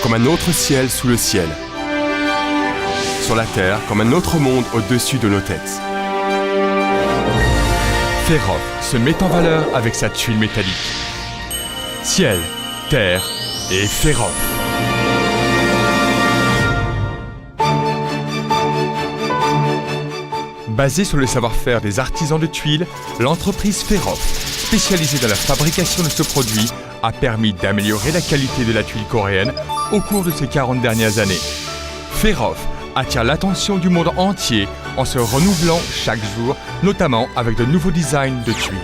comme un autre ciel sous le ciel. Sur la terre, comme un autre monde au-dessus de nos têtes. Férof se met en valeur avec sa tuile métallique. Ciel, terre et Férof. Basée sur le savoir-faire des artisans de tuiles, l'entreprise Férof, spécialisée dans la fabrication de ce produit, a permis d'améliorer la qualité de la tuile coréenne au cours de ces 40 dernières années. Férof attire l'attention du monde entier en se renouvelant chaque jour, notamment avec de nouveaux designs de tuiles.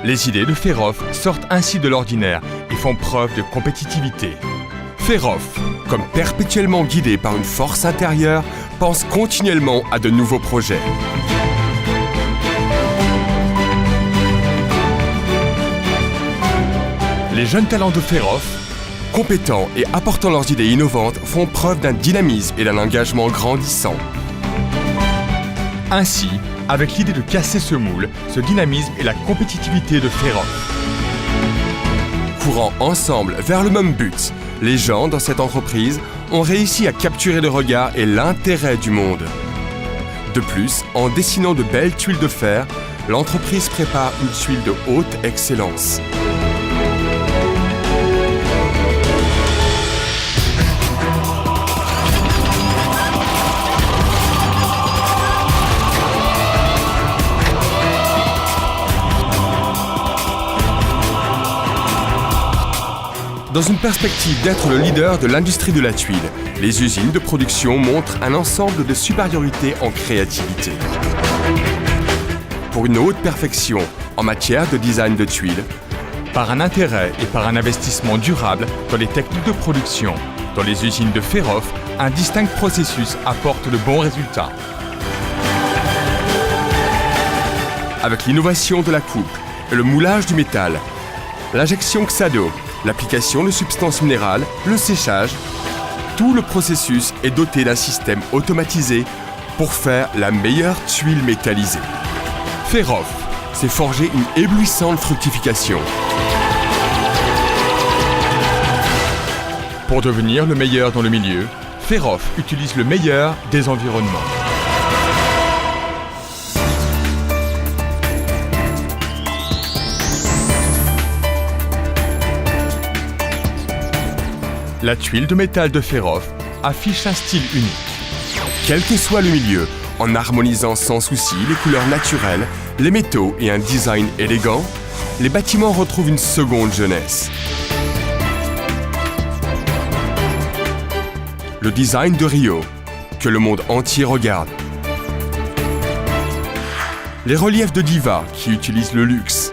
Les idées de Férof sortent ainsi de l'ordinaire et font preuve de compétitivité. Férof, comme perpétuellement guidé par une force intérieure, pense continuellement à de nouveaux projets. Les jeunes talents de Férof, compétents et apportant leurs idées innovantes, font preuve d'un dynamisme et d'un engagement grandissant. Ainsi, avec l'idée de casser ce moule, ce dynamisme et la compétitivité de Férof. Courant ensemble vers le même but, les gens dans cette entreprise ont réussi à capturer le regard et l'intérêt du monde. De plus, en dessinant de belles tuiles de fer, l'entreprise prépare une tuile de haute excellence. Dans une perspective d'être le leader de l'industrie de la tuile, les usines de production montrent un ensemble de supériorité en créativité. Pour une haute perfection en matière de design de tuiles, par un intérêt et par un investissement durable dans les techniques de production, dans les usines de Férof, un distinct processus apporte de bons résultats. Avec l'innovation de la coupe et le moulage du métal, l'injection Xado, l'application de substances minérales, le séchage, tout le processus est doté d'un système automatisé pour faire la meilleure tuile métallisée. Férof s'est forgé une éblouissante fructification. Pour devenir le meilleur dans le milieu, Férof utilise le meilleur des environnements. La tuile de métal de Férof affiche un style unique. Quel que soit le milieu, en harmonisant sans souci les couleurs naturelles, les métaux et un design élégant, les bâtiments retrouvent une seconde jeunesse. Le design de Rio, que le monde entier regarde. Les reliefs de Diva, qui utilisent le luxe.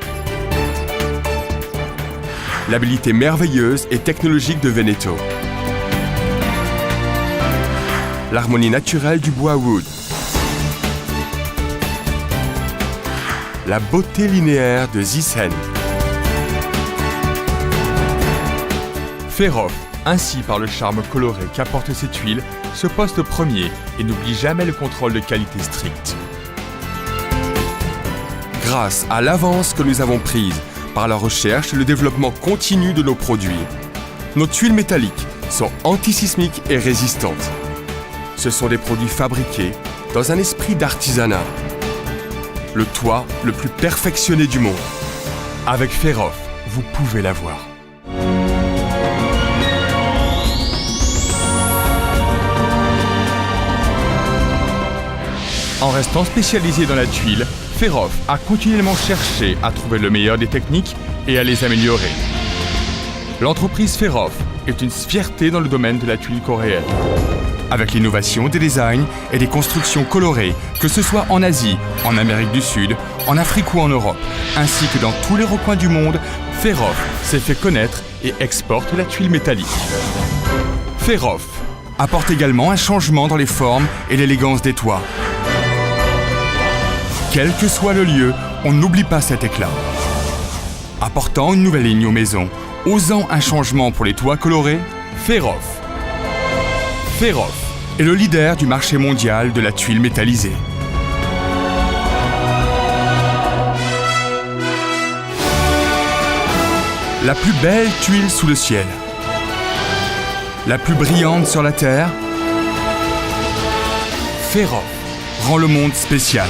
L'habilité merveilleuse et technologique de Veneto. L'harmonie naturelle du bois wood. La beauté linéaire de Zisen. Férof, ainsi par le charme coloré qu'apportent ces tuiles, se poste premier et n'oublie jamais le contrôle de qualité strict. Grâce à l'avance que nous avons prise par la recherche et le développement continu de nos produits, nos tuiles métalliques sont antisismiques et résistantes. Ce sont des produits fabriqués dans un esprit d'artisanat. Le toit le plus perfectionné du monde. Avec Férof, vous pouvez l'avoir. En restant spécialisé dans la tuile, Férof a continuellement cherché à trouver le meilleur des techniques et à les améliorer. L'entreprise Férof est une fierté dans le domaine de la tuile coréenne. Avec l'innovation des designs et des constructions colorées, que ce soit en Asie, en Amérique du Sud, en Afrique ou en Europe, ainsi que dans tous les recoins du monde, Férof s'est fait connaître et exporte la tuile métallique. Férof apporte également un changement dans les formes et l'élégance des toits. Quel que soit le lieu, on n'oublie pas cet éclat. Apportant une nouvelle ligne aux maisons, osant un changement pour les toits colorés, Férof. Férof, est le leader du marché mondial de la tuile métallisée. La plus belle tuile sous le ciel, la plus brillante sur la terre, Ferrof rend le monde spécial.